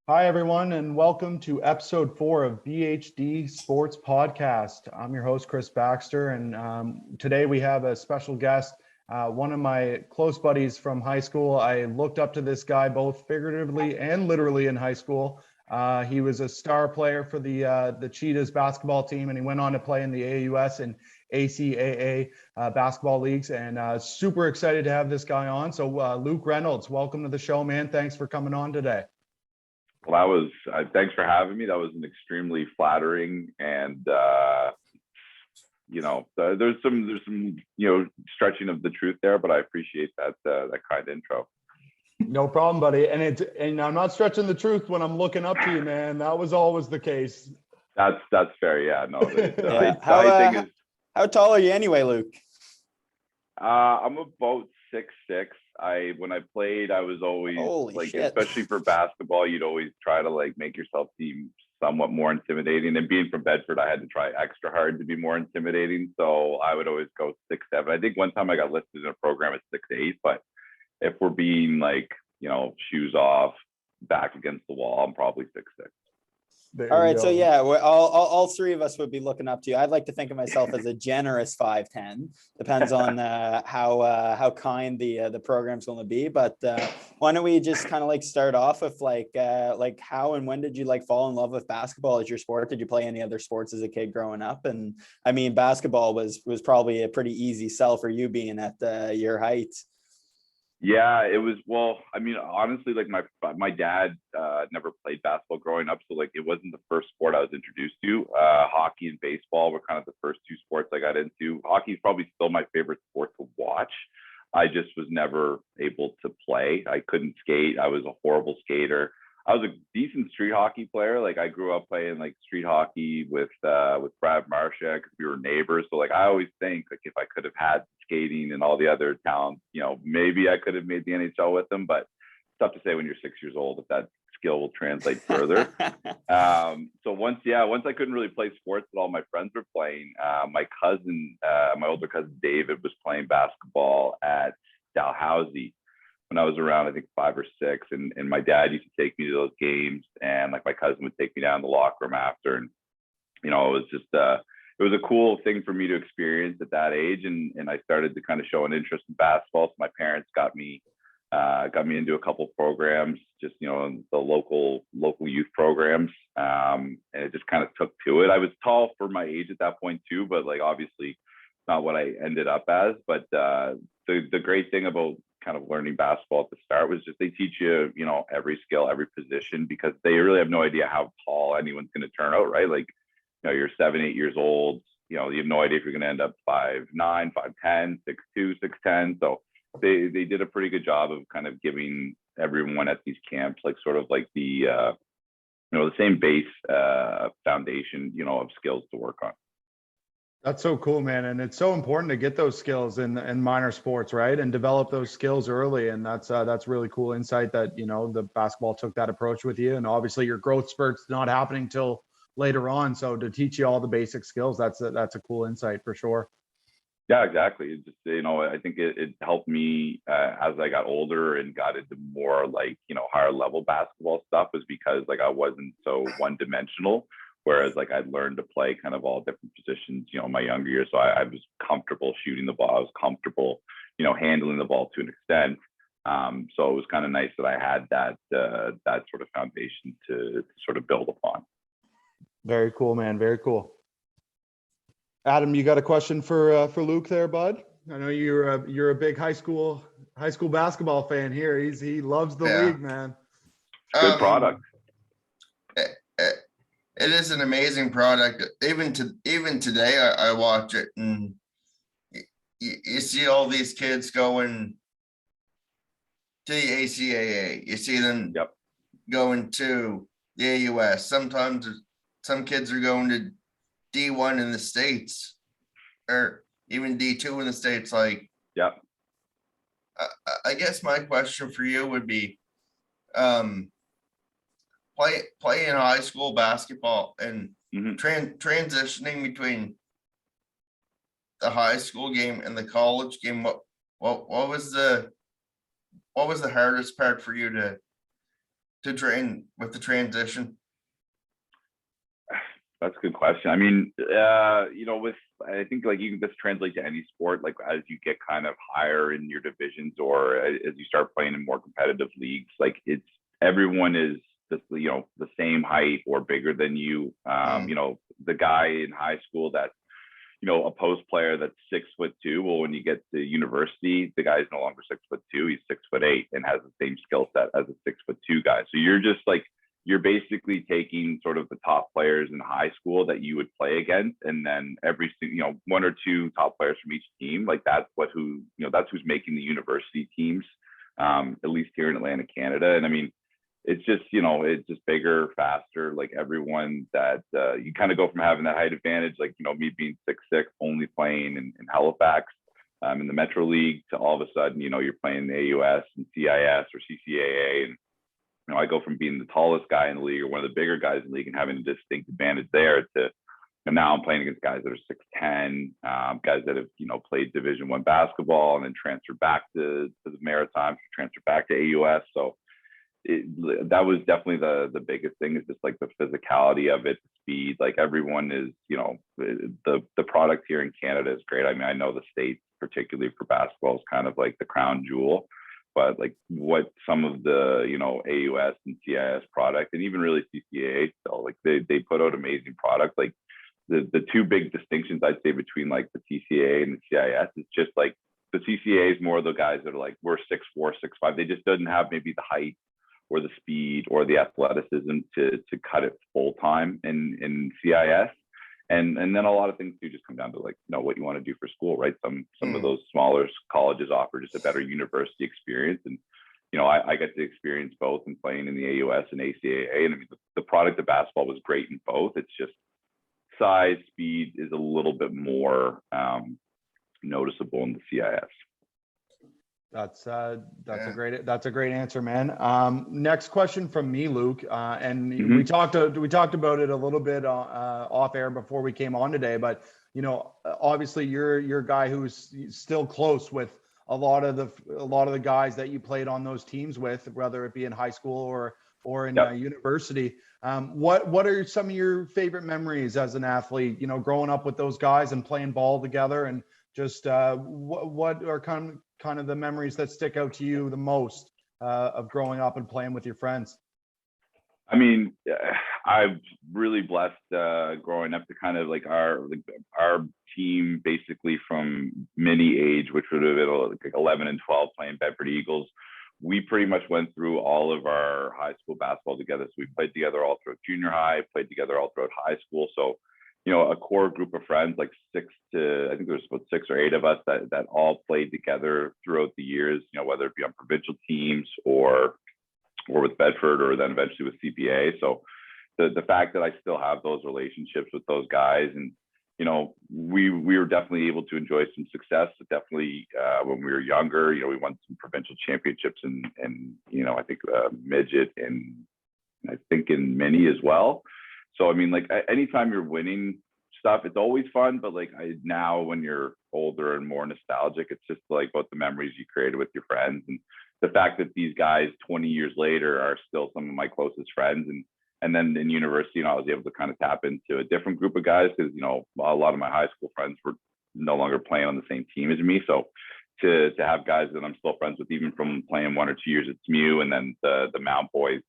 Hi, everyone, and welcome to episode 4 of BHD Sports Podcast. I'm your host, Chris Baxter, and today we have a special guest, one of my close buddies from high school. I looked up to this guy both figuratively and literally in high school. He was a star player for the Cheetahs basketball team, and he went on to play in the AUS and ACAA basketball leagues, and super excited to have this guy on. So Luke Reynolds, welcome to the show, man. Thanks for coming on today. Well, thanks for having me. That was an extremely flattering and, there's some, stretching of the truth there, but I appreciate that kind intro. No problem, buddy. And I'm not stretching the truth when I'm looking up to you, man. That was always the case. That's fair. Yeah, no. How tall are you anyway, Luke? I'm about 6'6". When I played, I was always especially for basketball, you'd always try to make yourself seem somewhat more intimidating. And being from Bedford, I had to try extra hard to be more intimidating. So I would always go 6'7". I think one time I got listed in a program at 6'8", but if we're being shoes off, back against the wall, I'm probably 6'6". All right, so yeah, all three of us would be looking up to you. I'd like to think of myself as a generous 5'10". Depends on how kind the program's going to be. But why don't we just kind of start off with how and when did you fall in love with basketball as your sport? Did you play any other sports as a kid growing up? And I mean, basketball was probably a pretty easy sell for you being at your height. Yeah, it was. Well, I mean, honestly, my dad never played basketball growing up, so it wasn't the first sport I was introduced to. Hockey and baseball were kind of the first two sports I got into. Hockey is probably still my favorite sport to watch. I just was never able to play. I couldn't skate. I was a horrible skater. I was a decent street hockey player. I grew up playing street hockey with Brad Marcia because we were neighbors. So I always think if I could have had skating and all the other talents, maybe I could have made the NHL with them. But it's tough to say when you're 6 years old if that skill will translate further. So once I couldn't really play sports that all my friends were playing, my older cousin David was playing basketball at Dalhousie when I was around, I think 5 or 6, and my dad used to take me to those games, and my cousin would take me down to the locker room after, and it was just it was a cool thing for me to experience at that age, and I started to kind of show an interest in basketball. So my parents got me into a couple programs, just the local youth programs, and it just kind of took to it. I was tall for my age at that point too, but obviously not what I ended up as. But the great thing about kind of learning basketball at the start was just they teach you, every skill, every position, because they really have no idea how tall anyone's going to turn out, right? You're 7, 8 years old, you have no idea if you're going to end up 5'9", 5'10", 6'2", 6'10". So they did a pretty good job of kind of giving everyone at these camps the same base foundation, of skills to work on. That's so cool, man. And it's so important to get those skills in minor sports, right? And develop those skills early. And that's really cool insight that, the basketball took that approach with you. And obviously your growth spurt's not happening till later on. So to teach you all the basic skills, that's a cool insight for sure. Yeah, exactly. It just, I think it helped me as I got older and got into more higher level basketball stuff, was because I wasn't so one dimensional. Whereas I'd learned to play kind of all different positions, in my younger years. So I was comfortable shooting the ball. I was comfortable, handling the ball to an extent. So it was kind of nice that I had that sort of foundation to sort of build upon. Very cool, man. Very cool. Adam, you got a question for Luke there, bud? I know you're a big high school basketball fan here. He loves the league, man. Good product. It is an amazing product. Even today, I watch it, and you see all these kids going to the ACAA. You see them going to the AUS. Sometimes some kids are going to D1 in the States, or even D2 in the States. I guess my question for you would be, playing high school basketball and transitioning between the high school game and the college game. What was the hardest part for you to to train with the transition? That's a good question. I mean, I think like you can just translate to any sport, like as you get kind of higher in your divisions or as you start playing in more competitive leagues, like everyone is just, the same height or bigger than you. The guy in high school that's, a post player that's 6'2". Well, when you get to university, the guy's no longer 6'2", he's 6'8" and has the same skill set as a 6'2" guy. So you're basically taking sort of the top players in high school that you would play against, and then one or two top players from each team. Like that's who's making the university teams, at least here in Atlantic, Canada. And I mean, it's just bigger, faster. Like everyone that you kind of go from having that height advantage, like me being 6'6", only playing in Halifax, in the Metro League, to all of a sudden you're playing the AUS and CIS or CCAA, and I go from being the tallest guy in the league or one of the bigger guys in the league and having a distinct advantage there to, and now I'm playing against guys that are 6'10", guys that have, played Division I basketball and then transferred back to the Maritimes, transferred back to AUS. So that was definitely the biggest thing, is just like the physicality of it, the speed. Like everyone is, the product here in Canada is great. I mean, I know the States, particularly for basketball, is kind of like the crown jewel. But like what some of the, AUS and CIS product, and even really CCAA still, like they put out amazing product. Like the two big distinctions I'd say between like the CCAA and the CIS is just like the CCAA is more of the guys that are like, we're 6'4", 6'5". They just doesn't have maybe the height or the speed or the athleticism to cut it full time in CIS. And then a lot of things do just come down to like, what you want to do for school, right? Some of those smaller colleges offer just a better university experience. And, I get to experience both in playing in the AUS and ACAA. And I mean, the product of basketball was great in both. It's just size, speed is a little bit more noticeable in the CIS. That's a great answer, man. Next question from me, Luke. And we talked about it a little bit off air before we came on today, but obviously you're a guy who's still close with a lot of the guys that you played on those teams with, whether it be in high school or in university. What are some of your favorite memories as an athlete, growing up with those guys and playing ball together, and just what are kind of the memories that stick out to you the most of growing up and playing with your friends? I mean, I'm really blessed growing up to kind of like our team, basically from mini age, which would have been like 11 and 12, playing Bedford Eagles. We pretty much went through all of our high school basketball together. So we played together all throughout junior high, played together all throughout high school. So a core group of friends, like I think there's about 6 or 8 of us that all played together throughout the years, whether it be on provincial teams or with Bedford or then eventually with CPA. So the fact that I still have those relationships with those guys, and, we were definitely able to enjoy some success. Definitely when we were younger, we won some provincial championships and I think midget and I think in mini as well. So, I mean, like anytime you're winning stuff, it's always fun. But like now when you're older and more nostalgic, it's just like about the memories you created with your friends. And the fact that these guys 20 years later are still some of my closest friends. And then in university, I was able to kind of tap into a different group of guys because, a lot of my high school friends were no longer playing on the same team as me. So to have guys that I'm still friends with, even from playing 1 or 2 years at SMU and then the Mount boys,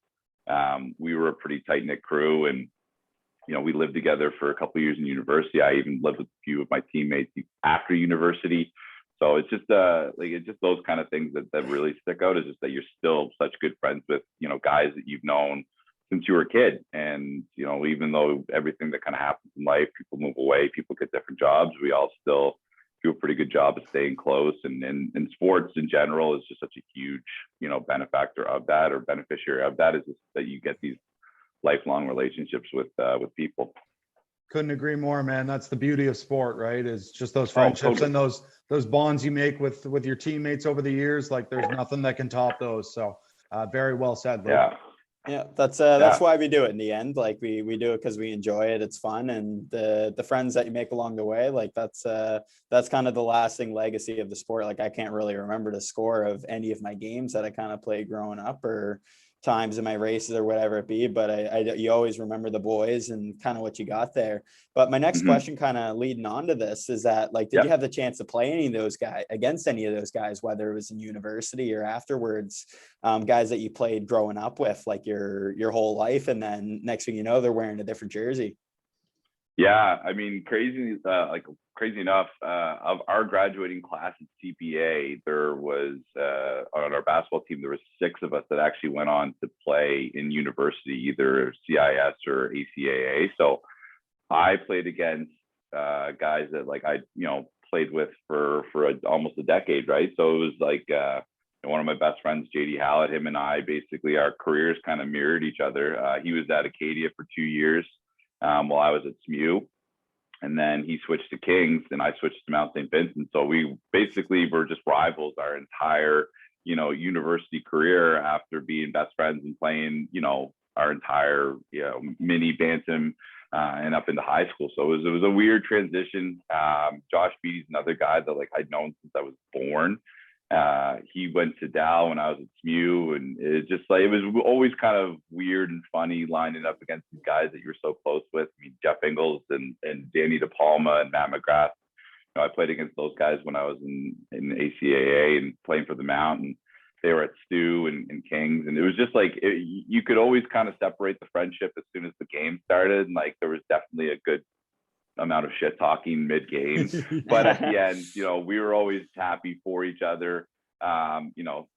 we were a pretty tight knit crew. And we lived together for a couple of years in university. I even lived with a few of my teammates after university. So it's just it's just those kind of things that really stick out, is just that you're still such good friends with, guys that you've known since you were a kid. And, even though everything that kind of happens in life, people move away, people get different jobs, we all still do a pretty good job of staying close. And sports in general is just such a huge, benefactor of that, or beneficiary of that, is just that you get these lifelong relationships with people. Couldn't agree more, man. That's the beauty of sport, right? Is just those friendships and those bonds you make with your teammates over the years. Like there's nothing that can top those. So very well said, Luke. Yeah, that's why we do it in the end. Like we do it because we enjoy it. It's fun, and the friends that you make along the way, like that's kind of the lasting legacy of the sport. Like I can't really remember the score of any of my games that I kind of played growing up, or times in my races or whatever it be, but you always remember the boys and kind of what you got there. But my next question, kind of leading on to this, is that like, did you have the chance to play any of those guys, against any of those guys, whether it was in university or afterwards, guys that you played growing up with like your whole life, and then next thing you know, they're wearing a different jersey? Yeah, I mean, crazy enough, of our graduating class at CPA, there was on our basketball team, there was 6 of us that actually went on to play in university, either CIS or ACAA. So I played against guys that like I played with for almost a decade, right? So it was like one of my best friends, JD Hallett, him and I, basically our careers kind of mirrored each other. He was at Acadia for 2 years. While I was at SMU, and then he switched to Kings and I switched to Mount St. Vincent. So we basically were just rivals our entire, university career after being best friends and playing, our entire, mini bantam and up into high school. So it was a weird transition. Josh Beatty's another guy that like I'd known since I was born. He went to Dow when I was at SMU, and it just like, it was always kind of weird and funny lining up against these guys that you were so close with. I mean, Jeff Ingles and Danny DePalma and Matt McGrath. I played against those guys when I was in ACAA and playing for the Mount, and they were at Stu and Kings, and it was just like you could always kind of separate the friendship as soon as the game started, and like there was definitely a good amount of shit talking mid game, but at the end, we were always happy for each other.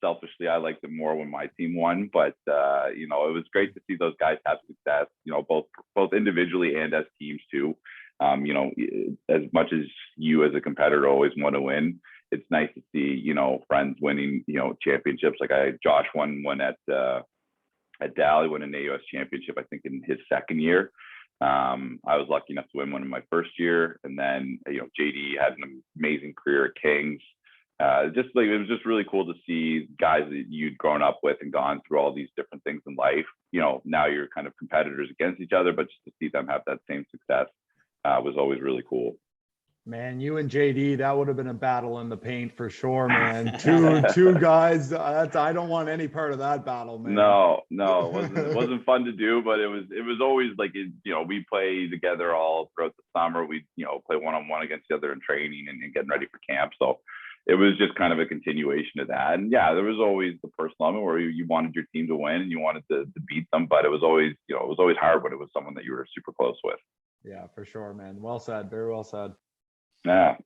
Selfishly, I liked it more when my team won, but it was great to see those guys have success, both individually and as teams too. As much as you as a competitor always want to win, it's nice to see, friends winning, championships. Like Josh won one at Dow. He won an AUS championship, I think in his second year. I was lucky enough to win one in my first year, and then JD had an amazing career at Kings. Just like it was just really cool to see guys that you'd grown up with and gone through all these different things in life. Now you're kind of competitors against each other, but just to see them have that same success was always really cool. Man, you and JD, that would have been a battle in the paint for sure, man. Two guys. I don't want any part of that battle, man. No, it wasn't fun to do, but it was always like we play together all throughout the summer. We play one-on-one against each other in training and getting ready for camp. So it was just kind of a continuation of that. And yeah, there was always the personal element where you wanted your team to win and you wanted to beat them, but it was always hard when it was someone that you were super close with. Yeah, for sure, man. Well said. Very well said. Yeah.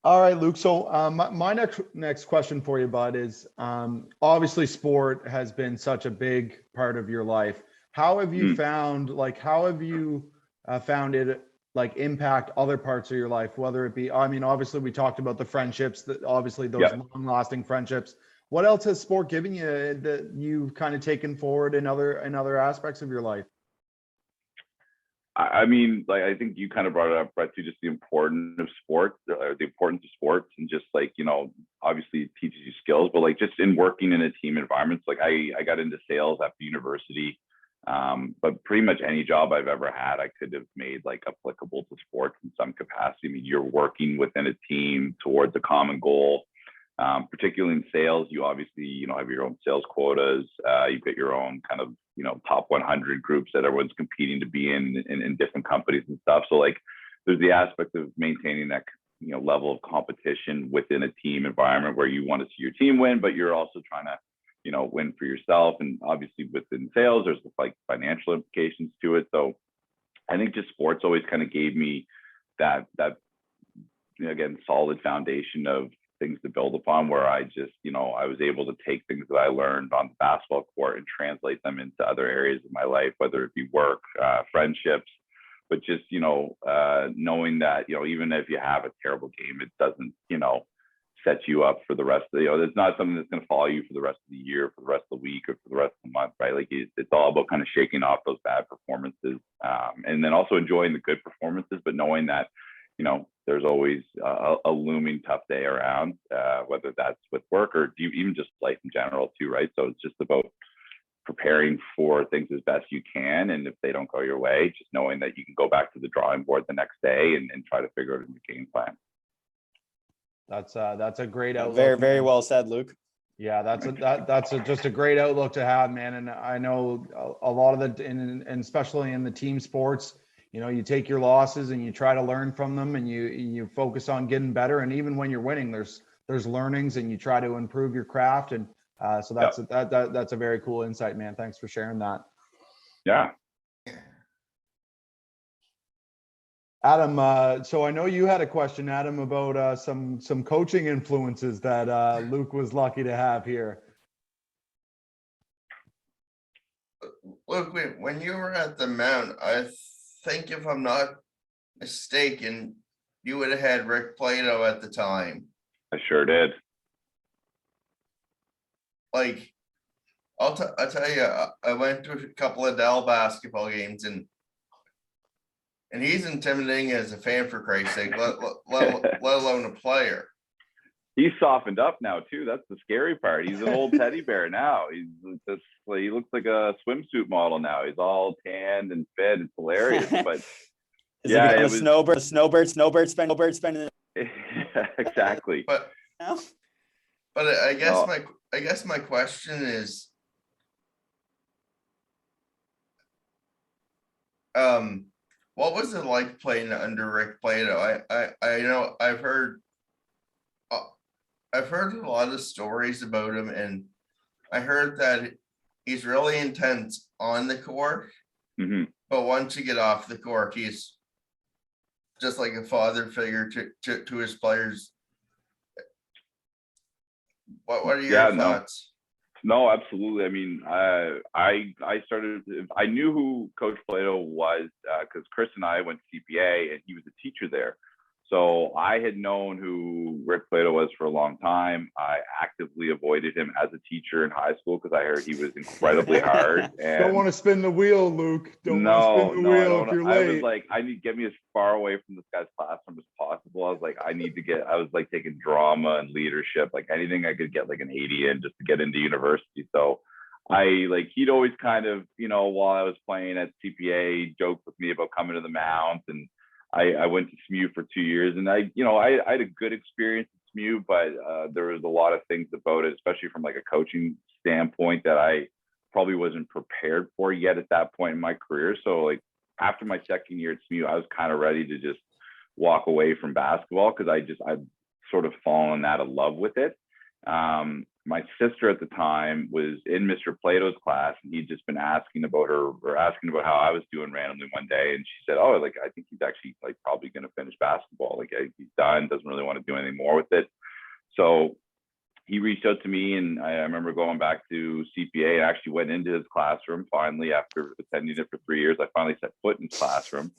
All right, Luke. So my next question for you, bud, is obviously sport has been such a big part of your life. How have you found it like impact other parts of your life, whether it be, I mean, obviously we talked about the friendships, that obviously those long lasting friendships. What else has sport given you that you've kind of taken forward in other aspects of your life? I mean, like, I think you kind of brought it up, Brett, too, just the importance of sports, and just like, obviously it teaches you skills, but like just in working in a team environment, like I got into sales after university, but pretty much any job I've ever had, I could have made like applicable to sports in some capacity. I mean, you're working within a team towards a common goal. Particularly in sales, you obviously, have your own sales quotas. You've got your own kind of, top 100 groups that everyone's competing to be in different companies and stuff. So like, there's the aspect of maintaining that, level of competition within a team environment where you want to see your team win, but you're also trying to, win for yourself. And obviously within sales, there's like financial implications to it. So I think just sports always kind of gave me that, again, solid foundation of things to build upon, where I just, I was able to take things that I learned on the basketball court and translate them into other areas of my life, whether it be work, friendships, but just, knowing that, even if you have a terrible game, it doesn't, set you up for the rest of the, it's not something that's going to follow you for the rest of the year, for the rest of the week, or for the rest of the month, right? Like it's all about kind of shaking off those bad performances, and then also enjoying the good performances, but knowing that, there's always a looming tough day around, whether that's with work or even just life in general too, right? So it's just about preparing for things as best you can. And if they don't go your way, just knowing that you can go back to the drawing board the next day and try to figure out a new game plan. That's a great outlook. Very, very well said, Luke. Yeah, that's just a great outlook to have, man. And I know a lot of and especially in the team sports, you take your losses and you try to learn from them, and you focus on getting better. And even when you're winning, there's learnings, and you try to improve your craft. And so that's a very cool insight, man. Thanks for sharing that. Yeah. Adam, so I know you had a question, Adam, about some coaching influences that Luke was lucky to have here. Luke, when you were at the Mount, I think if I'm not mistaken, you would have had Rick Plato at the time. I sure did. Like, I'll tell you, I went to a couple of Dell basketball games, and he's intimidating as a fan, for Christ's sake, let alone a player. He's softened up now too. That's the scary part. He's an old teddy bear now. He looks like a swimsuit model now. He's all tanned and fit. It's hilarious. But yeah, it was snowbird spending. Exactly. But I guess my question is, what was it like playing under Rick Plato? I know I've heard a lot of stories about him, and I heard that he's really intense on the court, but once you get off the court, he's just like a father figure to his players. What are your thoughts? No, absolutely. I mean, I knew who Coach Plato was because Chris and I went to CPA, and he was a teacher there. So I had known who Rick Plato was for a long time. I actively avoided him as a teacher in high school because I heard he was incredibly hard. And don't want to spin the wheel, Luke. Don't want to spin the wheel if you're late. I was like, I need to get me as far away from this guy's classroom as possible. I was like, I was like taking drama and leadership, like anything I could get like an 80 in just to get into university. So he'd always kind of, while I was playing at CPA, joked with me about coming to the Mount, and I went to SMU for 2 years, and I had a good experience at SMU, but there was a lot of things about it, especially from like a coaching standpoint, that I probably wasn't prepared for yet at that point in my career. So like after my second year at SMU, I was kind of ready to just walk away from basketball because I'd sort of fallen out of love with it. My sister at the time was in Mr. Plato's class, and he'd just been asking about how I was doing randomly one day. And she said, "Oh, like, I think he's actually like probably going to finish basketball. Like he's done, doesn't really want to do anything more with it." So he reached out to me, and I remember going back to CPA and actually went into his classroom finally after attending it for 3 years. I finally set foot in his classroom.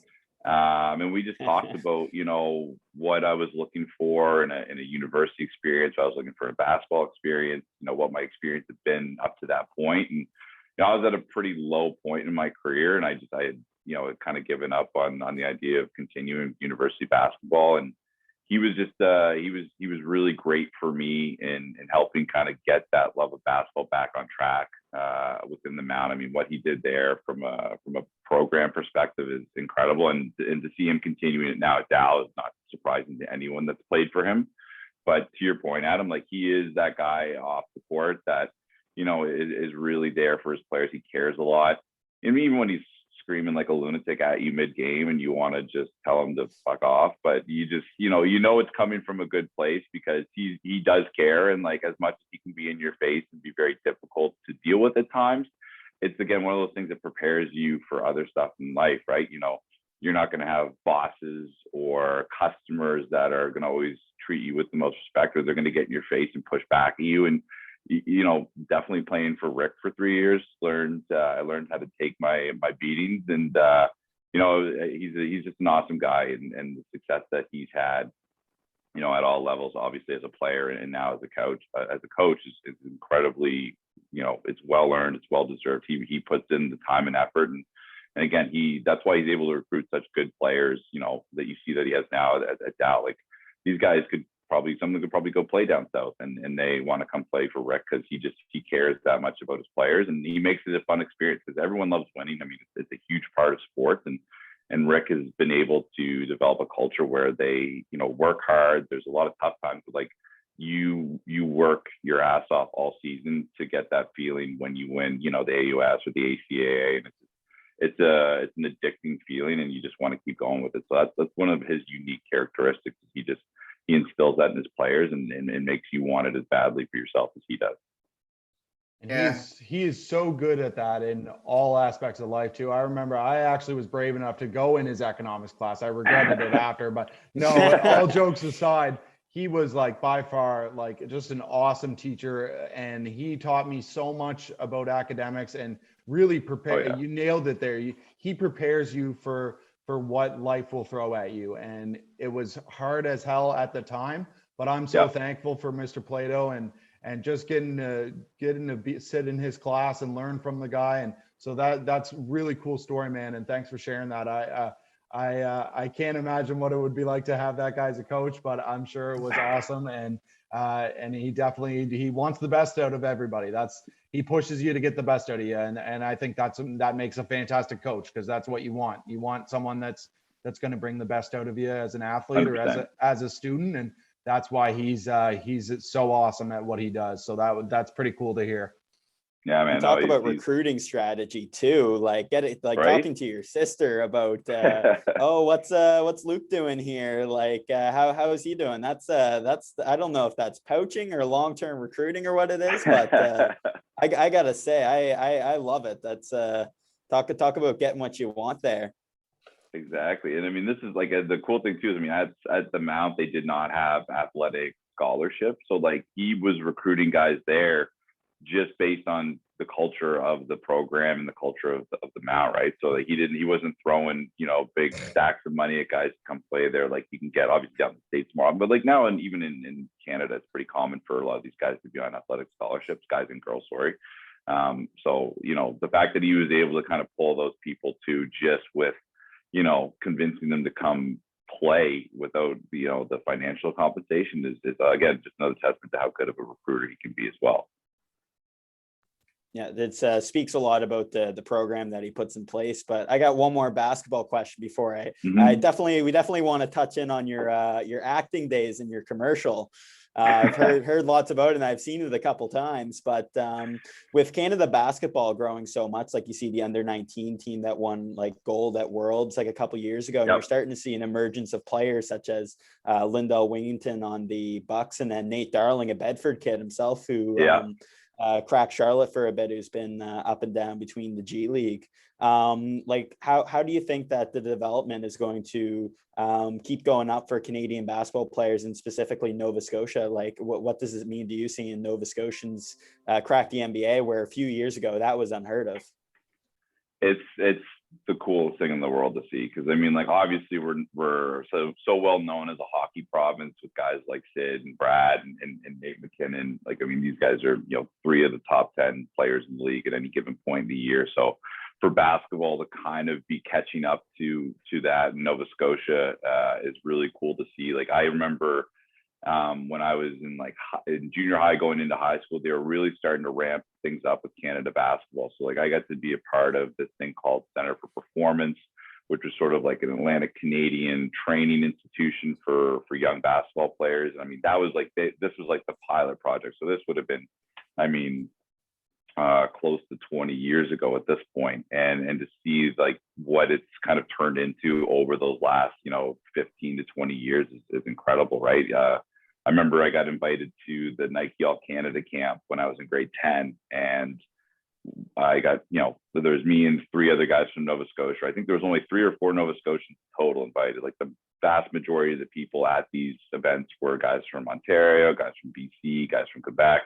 And we just talked about, what I was looking for in a university experience. I was looking for a basketball experience, what my experience had been up to that point. And I was at a pretty low point in my career, and I had kind of given up on the idea of continuing university basketball. And he was just he was really great for me in helping kind of get that love of basketball back on track within the Mount. I mean, what he did there from a program perspective is incredible, and to see him continuing it now at Dow is not surprising to anyone that's played for him. But to your point, Adam, like, he is that guy off the court that is really there for his players. He cares a lot, and even when he's screaming like a lunatic at you mid-game and you want to just tell him to fuck off, but you just it's coming from a good place because he does care. And like, as much as he can be in your face and be very difficult to deal with at times, it's again one of those things that prepares you for other stuff in life, right? You're not going to have bosses or customers that are going to always treat you with the most respect, or they're going to get in your face and push back at you. And definitely playing for Rick for 3 years, I learned how to take my beatings, and he's just an awesome guy, and the success that he's had, at all levels, obviously as a player and now as a coach is incredibly, it's well earned, it's well deserved. He puts in the time and effort, and again, that's why he's able to recruit such good players, that you see that he has now at Dow. Like, these guys someone could probably go play down south, and they want to come play for Rick because he cares that much about his players, and he makes it a fun experience because everyone loves winning. I mean, it's a huge part of sports, and Rick has been able to develop a culture where they, work hard. There's a lot of tough times, but like, you work your ass off all season to get that feeling when you win, the AUS or the ACAA, and it's an addicting feeling, and you just want to keep going with it. So that's one of his unique characteristics. He instills that in his players, and makes you want it as badly for yourself as he does. And he is so good at that in all aspects of life too. I remember I actually was brave enough to go in his economics class. I regretted it after, but no, all jokes aside, he was like by far like just an awesome teacher, and he taught me so much about academics and really prepare. You nailed it there. He prepares you for what life will throw at you, and it was hard as hell at the time, but I'm so thankful for Mr. Plato and just getting to sit in his class and learn from the guy. And so that's really cool story, man. And thanks for sharing that. I can't imagine what it would be like to have that guy as a coach, but I'm sure it was awesome. And he wants the best out of everybody. He pushes you to get the best out of you. And I think that makes a fantastic coach, because that's what you want. You want someone that's going to bring the best out of you as an athlete 100%. Or as a student. And that's why he's so awesome at what he does. So that's pretty cool to hear. Yeah, man. Talk about recruiting strategy too. Like talking to your sister about what's Luke doing here? Like how is he doing? That's I don't know if that's poaching or long-term recruiting or what it is, but I gotta say I love it. That's talk about getting what you want there. Exactly. And I mean, this is like the cool thing too, is at the Mount, they did not have athletic scholarships. So like he was recruiting guys there just based on the culture of the program and the culture of the Mount, right? So like he wasn't throwing, big stacks of money at guys to come play there. Like you can get obviously out in the States more, but like now, and even in Canada, it's pretty common for a lot of these guys to be on athletic scholarships, guys and girls, sorry. So, the fact that he was able to kind of pull those people too, just with, convincing them to come play without, the financial compensation is again, just another testament to how good of a recruiter he can be as well. Yeah, that speaks a lot about the program that he puts in place. But I got one more basketball question before we definitely want to touch in on your acting days and your commercial. I've heard lots about it, and I've seen it a couple times. But with Canada basketball growing so much, like you see the under-19 team that won like gold at Worlds like a couple years ago, and you're starting to see an emergence of players such as Lindell Wingington on the Bucks, and then Nate Darling, a Bedford kid himself, who cracked Charlotte for a bit, who's been up and down between the G League. Like how do you think that the development is going to keep going up for Canadian basketball players, and specifically Nova Scotia? Like what does it mean to you seeing Nova Scotians crack the NBA, where a few years ago that was unheard of? It's the coolest thing in the world to see, because I mean, like obviously we're so well known as a hockey province with guys like Sid and Brad and Nate McKinnon. Like I mean, these guys are 3 of the top 10 players in the league at any given point in the year. So for basketball to kind of be catching up to that in Nova Scotia is really cool to see. Like I remember when I was in junior high going into high school, they were really starting to ramp things up with Canada basketball. So like I got to be a part of this thing called Center for Performance, which was sort of like an Atlantic Canadian training institution for young basketball players. I mean, that was like this was like the pilot project. So this would have been, I mean, close to 20 years ago at this point, and to see like what it's kind of turned into over those last 15 to 20 years is incredible, right? I remember I got invited to the Nike All Canada camp when I was in grade 10, and I got there was me and 3 other guys from Nova Scotia. I think there was only 3 or 4 Nova Scotians total invited. Like the vast majority of the people at these events were guys from Ontario, guys from BC, guys from Quebec.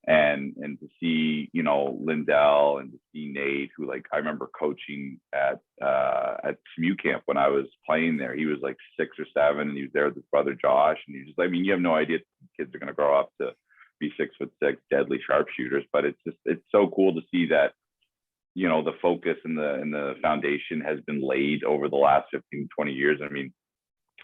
And to see, Lindell, and to see Nate, who like I remember coaching at SMU camp when I was playing there. He was like 6 or 7, and he was there with his brother Josh. And he just, I mean, you have no idea kids are going to grow up to be 6'6", deadly sharpshooters. But it's so cool to see that, the focus and the foundation has been laid over the last 15, 20 years. I mean,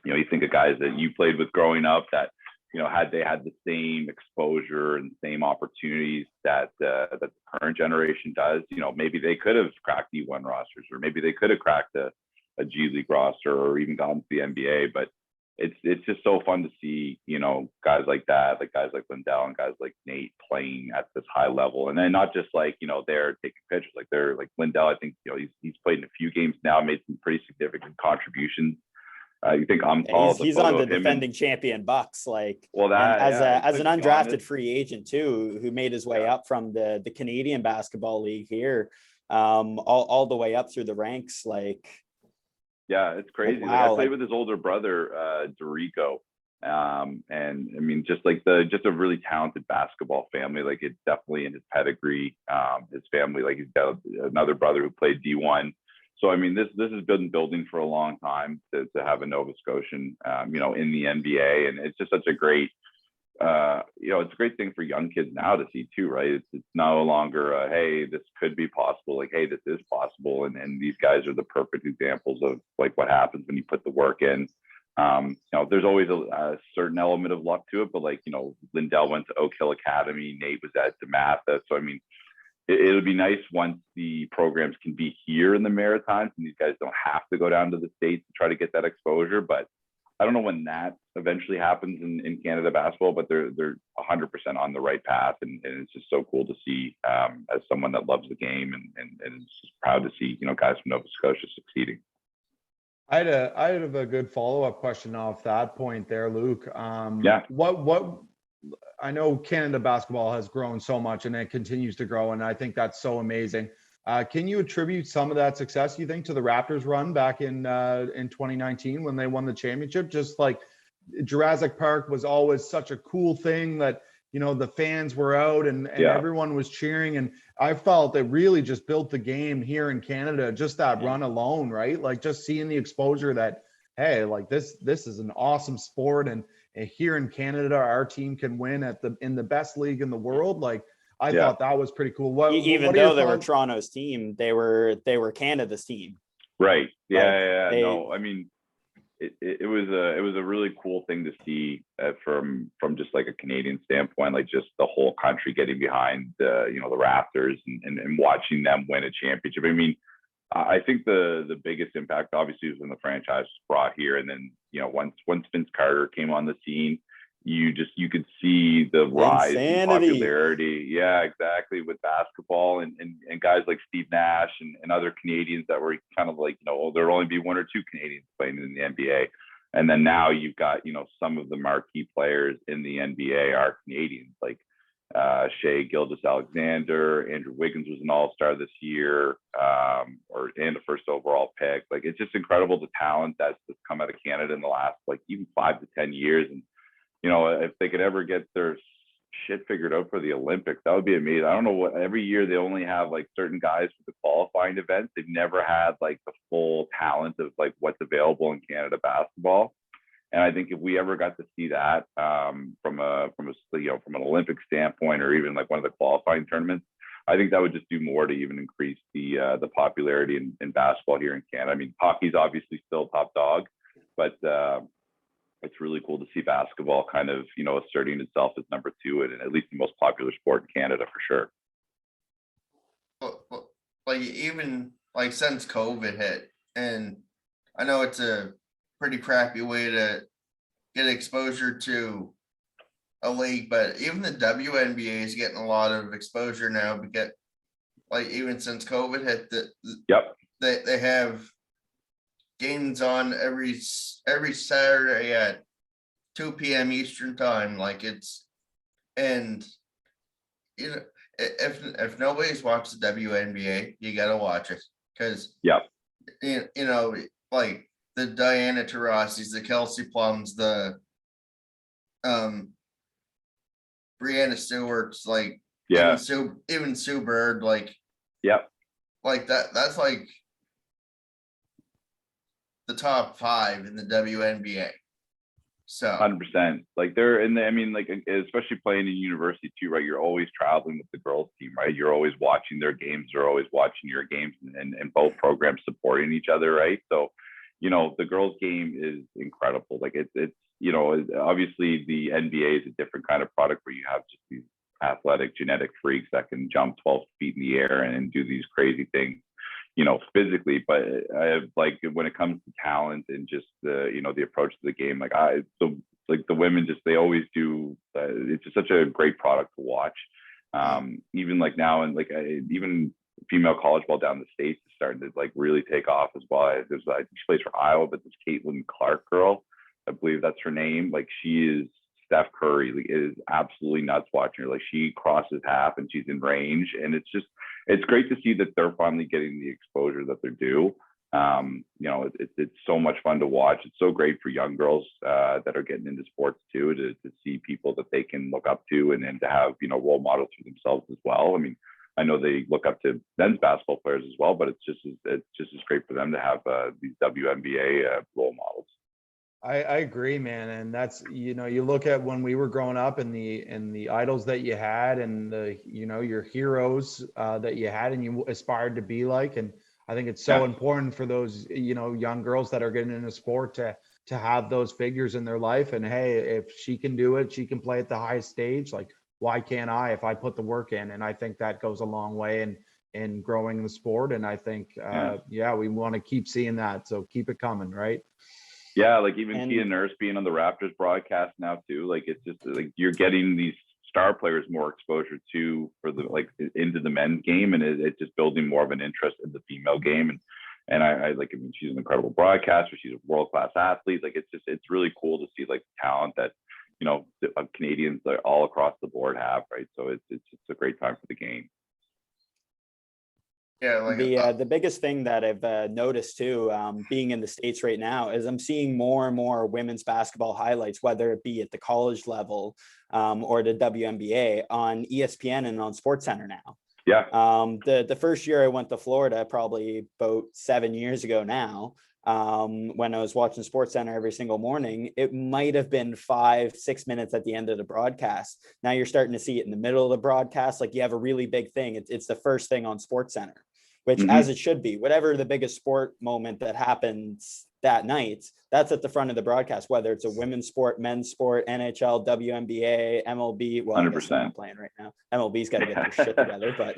you think of guys that you played with growing up that, had they had the same exposure and same opportunities that the current generation does, maybe they could have cracked E1 rosters, or maybe they could have cracked a G League roster, or even gone to the NBA. But it's just so fun to see, you know, guys like that, like guys like Lindell and guys like Nate playing at this high level. And then not just like, you know, they're taking pictures, like they're like Lindell, I think, you know, he's played in a few games now, made some pretty significant contributions. You think I'm tall? He's on the defending champion Bucks, like, well, that as an undrafted free agent too, who made his way up from the Canadian Basketball League here, all the way up through the ranks, like. Yeah, it's crazy. Wow, like, I played with his older brother, Dorico. And I mean, just a really talented basketball family. Like, it's definitely in his pedigree. His family, like, he's got another brother who played D1. So I mean, this has been building for a long time to have a Nova Scotian, you know, in the NBA, and it's just such a great, you know, it's a great thing for young kids now to see too, right? It's no longer, hey, this could be possible. Like, hey, this is possible, and these guys are the perfect examples of like what happens when you put the work in. You know, there's always a certain element of luck to it, but like, you know, Lindell went to Oak Hill Academy, Nate was at DeMatha, so I mean, it'll be nice once the programs can be here in the Maritimes and these guys don't have to go down to the States to try to get that exposure. But I don't know when that eventually happens in Canada basketball, but they're 100% on the right path. And it's just so cool to see, as someone that loves the game and is just proud to see, you know, guys from Nova Scotia succeeding. I have a good follow-up question off that point there, Luke. Yeah. What I know Canada basketball has grown so much and it continues to grow, and I think that's so amazing. Can you attribute some of that success, you think, to the Raptors run back in 2019 when they won the championship? Just like Jurassic Park was always such a cool thing that, you know, the fans were out and everyone was cheering. And I felt it really just built the game here in Canada, just that run alone, right? Like just seeing the exposure that, hey, like this is an awesome sport. And here in Canada, our team can win in the best league in the world. Like, I thought that was pretty cool. Even though they were Toronto's team, they were Canada's team. Right. Yeah. No, I mean, it was a really cool thing to see from just like a Canadian standpoint, like just the whole country getting behind you know, the Raptors and watching them win a championship. I mean, I think the biggest impact obviously was when the franchise was brought here, and then, you know, once Vince Carter came on the scene, you could see the rise in popularity. Yeah, exactly, with basketball and guys like Steve Nash and other Canadians that were kind of like, you know, there'll only be one or two Canadians playing in the NBA. And then now you've got, you know, some of the marquee players in the NBA are Canadians, like Shea Gilgeous-Alexander, Andrew Wiggins was an all-star this year, and the first overall pick. Like, it's just incredible the talent that's come out of Canada in the last, like, even 5 to 10 years. And, you know, if they could ever get their shit figured out for the Olympics, that would be amazing. I don't know what, every year they only have like certain guys for the qualifying events. They've never had like the full talent of like what's available in Canada basketball. And I think if we ever got to see that from an Olympic standpoint, or even like one of the qualifying tournaments, I think that would just do more to even increase the popularity in basketball here in Canada. I mean, hockey's obviously still top dog, but it's really cool to see basketball kind of, you know, asserting itself as number two and at least the most popular sport in Canada for sure. Well, like even like since COVID hit, and I know it's a pretty crappy way to get exposure to a league, but even the WNBA is getting a lot of exposure now because, like, even since COVID hit, they have games on every Saturday at 2 p.m. Eastern time. Like, it's, and you know, if nobody's watched the WNBA, you gotta watch it, because you know, like the Diana Taurasi's, the Kelsey Plums, the Brianna Stewart's, like even Sue Bird, like like that's like the top 5 in the WNBA. So 100%. Like they're in the, I mean, like especially playing in university too, right? You're always traveling with the girls team, right? You're always watching their games. They're always watching your games, and both programs supporting each other, right? So, you know, the girls game is incredible. Like it's, you know, obviously the NBA is a different kind of product where you have just these athletic genetic freaks that can jump 12 feet in the air and do these crazy things. physically, but like when it comes to talent and just the approach to the game, like the women they always do. It's just such a great product to watch. Even like now, and like even female college ball down the States is starting to like really take off as well. There's she plays for Iowa, but this Caitlin Clark girl, I believe that's her name. Like she is Steph Curry. Like, it is absolutely nuts watching her. Like she crosses half and she's in range, and it's great to see that they're finally getting the exposure that they're due. It's so much fun to watch. It's so great for young girls that are getting into sports too, to see people that they can look up to, and then to have role models for themselves as well. I mean, I know they look up to men's basketball players as well, but it's just as great for them to have these WNBA role models. I agree, man. And that's, you look at when we were growing up and the idols that you had and your heroes that you had and you aspired to be like. And I think it's so important for those, young girls that are getting into sport to have those figures in their life. And hey, if she can do it, she can play at the highest stage. Like, why can't I if I put the work in? And I think that goes a long way in growing the sport. And I think, we want to keep seeing that. So keep it coming, right? Yeah, like even Tia Nurse being on the Raptors broadcast now too. Like it's just like you're getting these star players more exposure to for the into the men's game, and it's just building more of an interest in the female game. And I like, I mean, she's an incredible broadcaster. She's a world-class athlete. Like it's really cool to see like the talent that Canadians all across the board have, right? So it's a great time for the game. Yeah, like the biggest thing that I've noticed too, being in the States right now, is I'm seeing more and more women's basketball highlights, whether it be at the college level or the WNBA, on ESPN and on SportsCenter now. Yeah. The first year I went to Florida, probably about 7 years ago now, when I was watching SportsCenter every single morning, it might have been 5-6 minutes at the end of the broadcast. Now you're starting to see it in the middle of the broadcast. Like you have a really big thing. It's the first thing on SportsCenter, which as it should be, whatever the biggest sport moment that happens that night, that's at the front of the broadcast, whether it's a women's sport, men's sport, NHL, WNBA, MLB. Well, 100%. I guess they're not playing right now. MLB's got to get their shit together, but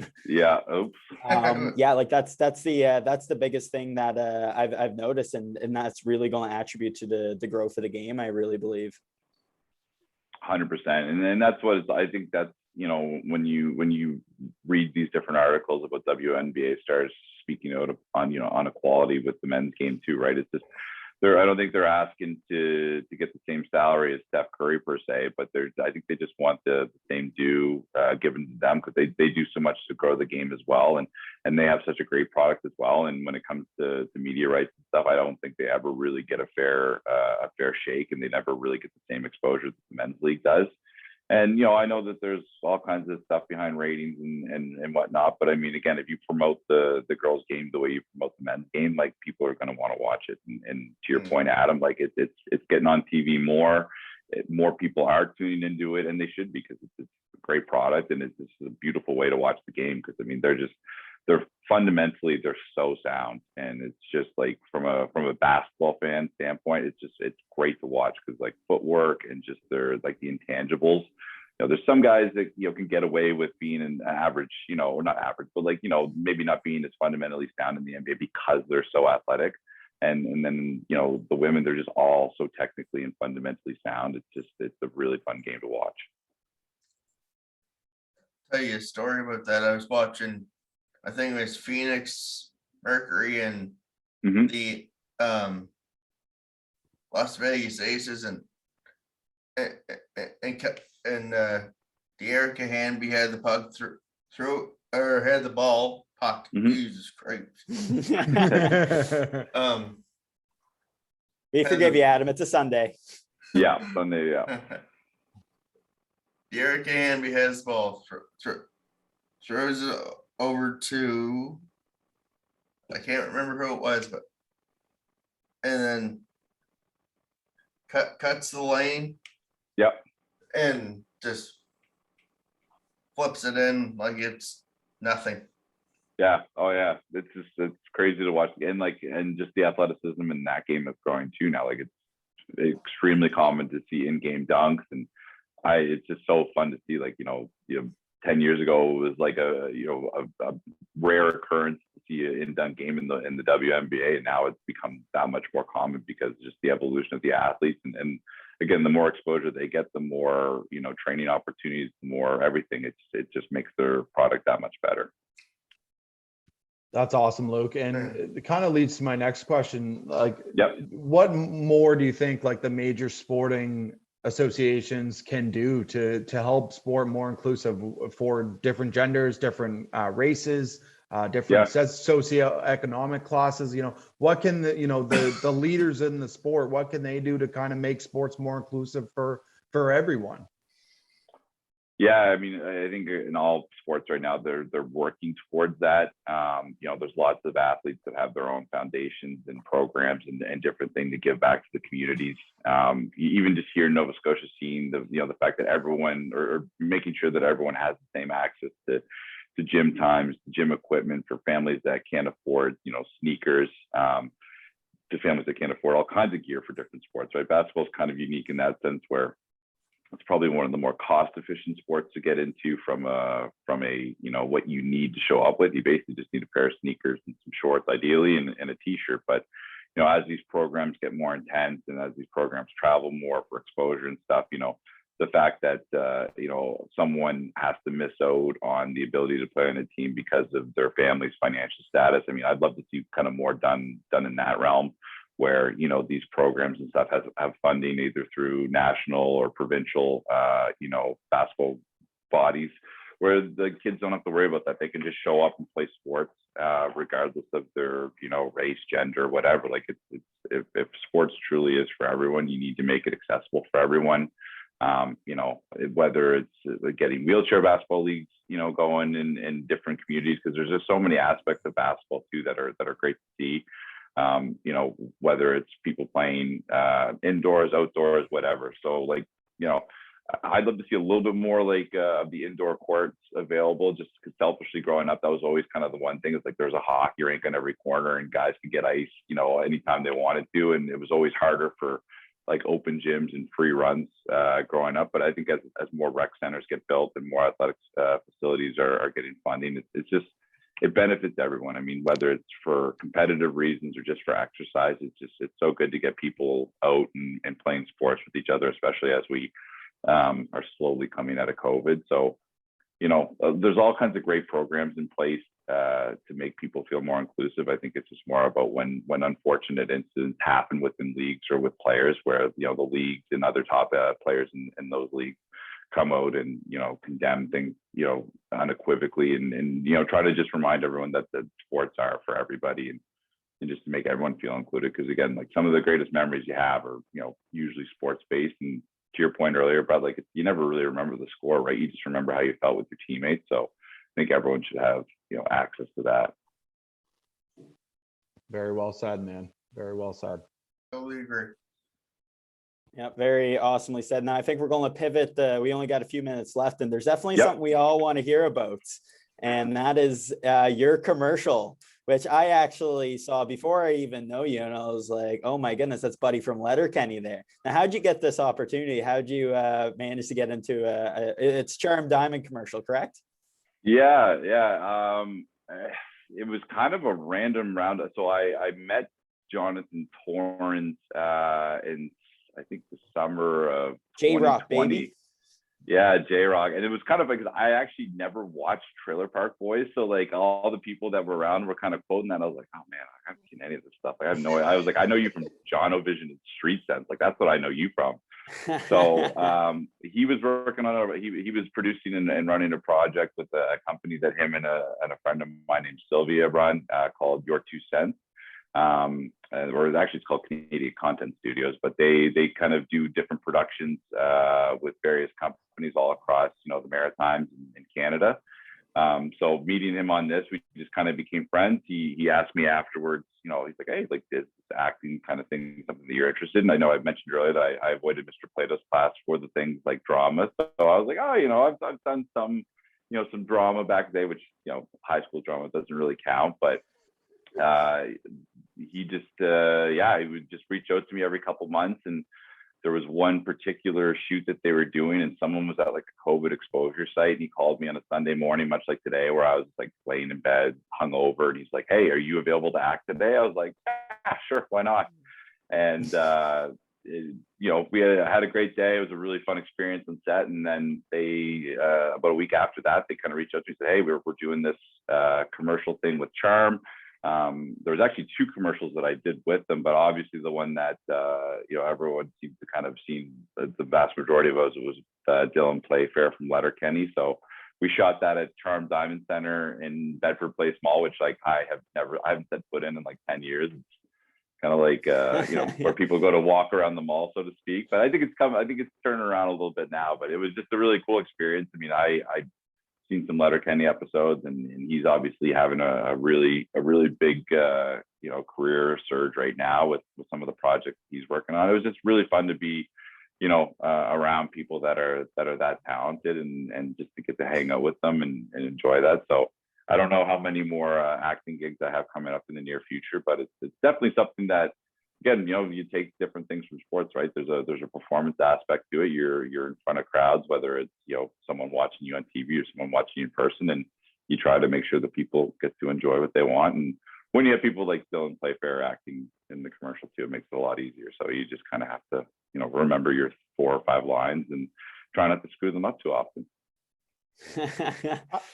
like that's the biggest thing that I've noticed, and that's really going to attribute to the growth of the game, I really believe. 100%. And then that's what I think that's, when you read these different articles about WNBA stars speaking out on equality with the men's game too, right? It's just I don't think they're asking to get the same salary as Steph Curry per se, but I think they just want the same due given to them, because they do so much to grow the game as well, and they have such a great product as well. And when it comes to media rights and stuff, I don't think they ever really get a fair shake, and they never really get the same exposure that the men's league does. And, I know that there's all kinds of stuff behind ratings and whatnot, but I mean, again, if you promote the girls' game the way you promote the men's game, like people are going to want to watch it. And to your point, Adam, like it's getting on TV more. More people are tuning into it, and they should, because it's a great product, and it's just a beautiful way to watch the game. Because I mean, they're fundamentally, they're so sound, and it's just like from a basketball fan standpoint, it's great to watch, because like footwork and just they're like the intangibles. There's some guys that can get away with being an average, or not average, but like maybe not being as fundamentally sound in the NBA because they're so athletic. And then the women, they're just all so technically and fundamentally sound. It's a really fun game to watch. Tell you a story about that. I was watching, I think it was Phoenix Mercury and the Las Vegas Aces, and De'Erica Hanby had the puck had the ball puck. Jesus Christ. We forgive you, Adam. It's a Sunday. Yeah, Sunday. Yeah. De'Erica Hanby has the ball, throws it over to, I can't remember who it was, but, and then cuts the lane. Yep. And just flips it in like it's nothing. Yeah. Oh yeah. It's crazy to watch. And just the athleticism in that game is growing too now. Like it's extremely common to see in-game dunks, and it's just so fun to see. Like 10 years ago, it was like a rare occurrence to see an in-dunk game in the WNBA, and now it's become that much more common because just the evolution of the athletes, and again, the more exposure they get, the more, you know, training opportunities, the more everything. It just makes their product that much better. That's awesome, Luke. And it kind of leads to my next question. Like, yep. What more do you think like the major sporting associations can do to help sport more inclusive for different genders, different races, different socioeconomic classes? You know, what can the leaders in the sport, what can they do to kind of make sports more inclusive for everyone? Yeah, I mean, I think in all sports right now, they're working towards that. You know, there's lots of athletes that have their own foundations and programs and different things to give back to the communities. Even just here in Nova Scotia, seeing the fact that everyone, or making sure that everyone has the same access to gym times, gym equipment for families that can't afford, you know, sneakers, to families that can't afford all kinds of gear for different sports, right? Basketball is kind of unique in that sense, where it's probably one of the more cost-efficient sports to get into from a you know, what you need to show up with. You basically just need a pair of sneakers and some shorts, ideally, and a t-shirt. But you know, as these programs get more intense and as these programs travel more for exposure and stuff, you know, the fact that you know, someone has to miss out on the ability to play on a team because of their family's financial status. I mean, I'd love to see kind of more done in that realm, where, you know, these programs and stuff have funding either through national or provincial, you know, basketball bodies, where the kids don't have to worry about that. They can just show up and play sports, regardless of their, you know, race, gender, whatever. Like, if sports truly is for everyone, you need to make it accessible for everyone. You know, whether it's getting wheelchair basketball leagues, you know, going in different communities, because there's just so many aspects of basketball too that are great to see. You know, whether it's people playing indoors, outdoors, whatever. So, like, you know, I'd love to see a little bit more like the indoor courts available, just because selfishly growing up, that was always kind of the one thing. It's like there's a hockey rink on every corner and guys could get ice, you know, anytime they wanted to. And it was always harder for like open gyms and free runs growing up. But I think as more rec centers get built and more athletics facilities are getting funding, it benefits everyone. I mean, whether it's for competitive reasons or just for exercise, it's so good to get people out and playing sports with each other, especially as we are slowly coming out of COVID. So, you know, there's all kinds of great programs in place to make people feel more inclusive. I think it's just more about when unfortunate incidents happen within leagues or with players, where, you know, the leagues and other top players in those leagues come out and, you know, condemn things, you know, unequivocally, and you know, try to just remind everyone that the sports are for everybody, and just to make everyone feel included. Because again, like, some of the greatest memories you have are, you know, usually sports based. And to your point earlier, but like, you never really remember the score, right? You just remember how you felt with your teammates. So I think everyone should have, you know, access to that. Very well said, man. Very well said. Totally agree. Yeah, very awesomely said. Now I think we're going to pivot. We only got a few minutes left, and there's definitely something we all want to hear about, and that is your commercial, which I actually saw before I even know you, and I was like, oh my goodness, that's Buddy from Letterkenny there. Now, how'd you get this opportunity? How'd you manage to get into it's Charm Diamond commercial, correct? Yeah. It was kind of a random round. So I met Jonathan Torrance in, I think, the summer of J-Rock, 2020. Baby. Yeah, J-Rock. And it was kind of like, I actually never watched Trailer Park Boys. So like, all the people that were around were kind of quoting that. I was like, oh man, I haven't seen any of this stuff. I have no idea. I was like, I know you from Jono-Vision and Street Sense. Like, that's what I know you from. So he was working on he was producing and running a project with a company that him and a friend of mine named Sylvia run, called Your Two Cents. Or actually it's called Canadian Content Studios, but they kind of do different productions with various companies all across, you know, the Maritimes in Canada. So meeting him on this, we just kind of became friends. He asked me afterwards, you know, he's like, hey, like, this acting kind of thing, something that you're interested in. I know I mentioned earlier that I avoided Mr. Plato's class for the things like drama. So I was like, oh, you know, I've done some, you know, some drama back in the day, which, you know, high school drama doesn't really count, but he just he would just reach out to me every couple months, and there was one particular shoot that they were doing, and someone was at like a COVID exposure site, and he called me on a Sunday morning, much like today, where I was like laying in bed, hungover, and he's like, "Hey, are you available to act today?" I was like, "Yeah, sure, why not?" And we had a great day. It was a really fun experience on set. And then they, about a week after that, they kind of reached out to me and said, "Hey, we're doing this commercial thing with Charm." There was actually 2 commercials that I did with them, but obviously the one that everyone seems to kind of seen the vast majority of us was Dylan Playfair from Letterkenny. So we shot that at Charm Diamond Center in Bedford Place Mall, which like I haven't set foot in like 10 years. It's kind of like where people go to walk around the mall, so to speak. But I think it's turning around a little bit now. But it was just a really cool experience. I mean, I seen some Letterkenny episodes, and he's obviously having a really big career surge right now with some of the projects he's working on. It was just really fun to be around people that are that talented, and just to get to hang out with them and enjoy that. So I don't know how many more acting gigs I have coming up in the near future, but it's definitely something that, again, you take different things from sports, right? There's a performance aspect to it. You're in front of crowds, whether it's someone watching you on TV or someone watching you in person, and you try to make sure that people get to enjoy what they want. And when you have people like Dylan Playfair acting in the commercial too, it makes it a lot easier. So you just kind of have to remember your 4 or 5 lines and try not to screw them up too often.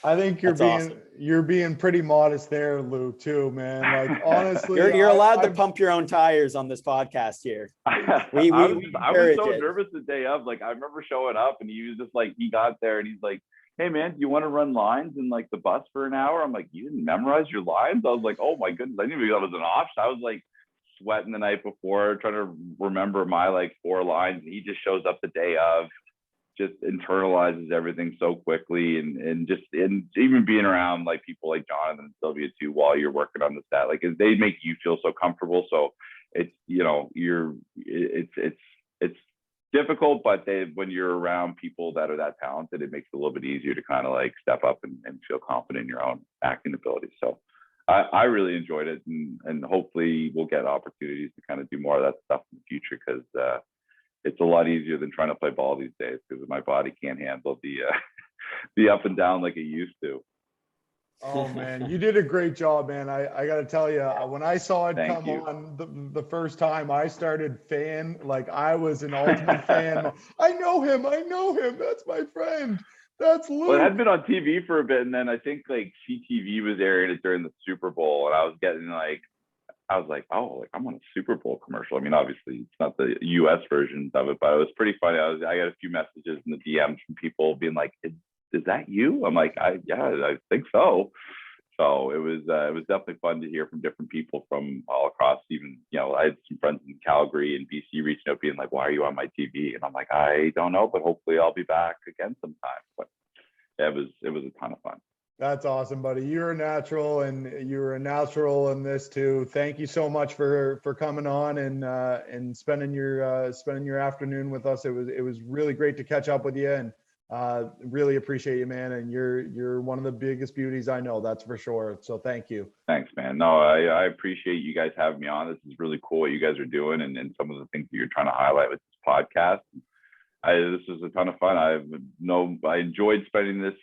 I think you're being pretty modest there, Luke, too, man. Like, honestly, you're allowed to pump your own tires on this podcast here. I was so nervous the day of. Like, I remember showing up, and he was just like, he got there and he's like, "Hey man, do you want to run lines in like the bus for an hour?" I'm like, "You didn't memorize your lines?" I was like, "Oh my goodness, I didn't even know that was an option." I was like sweating the night before, trying to remember my like 4 lines, and he just shows up the day of, just internalizes everything so quickly, and even being around like people like Jonathan and Sylvia too while you're working on the set, like they make you feel so comfortable. So it's it's difficult, but when you're around people that are that talented, it makes it a little bit easier to kind of like step up and feel confident in your own acting ability. So I really enjoyed it, and hopefully we'll get opportunities to kind of do more of that stuff in the future, because it's a lot easier than trying to play ball these days, because my body can't handle the up and down like it used to. Oh man, you did a great job, man. I got to tell you, when I saw it on the first time, I started like I was an ultimate fan. I know him. That's my friend. That's Luke. Well, it had been on TV for a bit, and then I think like CTV was airing it during the Super Bowl, and I was like, "Oh, like I'm on a Super Bowl commercial." I mean, obviously it's not the US version of it, but it was pretty funny. I got a few messages in the DMs from people being like, "Is that you?" I'm like, "Yeah, I think so." So it was definitely fun to hear from different people from all across. Even I had some friends in Calgary and BC reaching out, being like, "Why are you on my TV?" And I'm like, "I don't know, but hopefully I'll be back again sometime." But yeah, it was a ton of fun. That's awesome, buddy. You're a natural, and you're a natural in this too. Thank you so much for coming on and spending your afternoon with us. It was really great to catch up with you, and really appreciate you, man. And you're one of the biggest beauties I know, that's for sure. So thank you. Thanks, man. No, I appreciate you guys having me on. This is really cool what you guys are doing, and some of the things that you're trying to highlight with this podcast. This was a ton of fun. I enjoyed spending this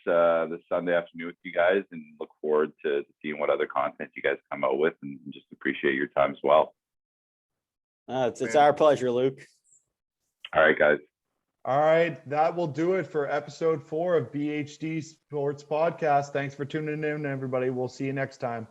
Sunday afternoon with you guys, and look forward to seeing what other content you guys come out with, and just appreciate your time as well. It's our pleasure, Luke. All right, guys. All right, that will do it for episode 4 of BHD Sports Podcast. Thanks for tuning in, everybody. We'll see you next time.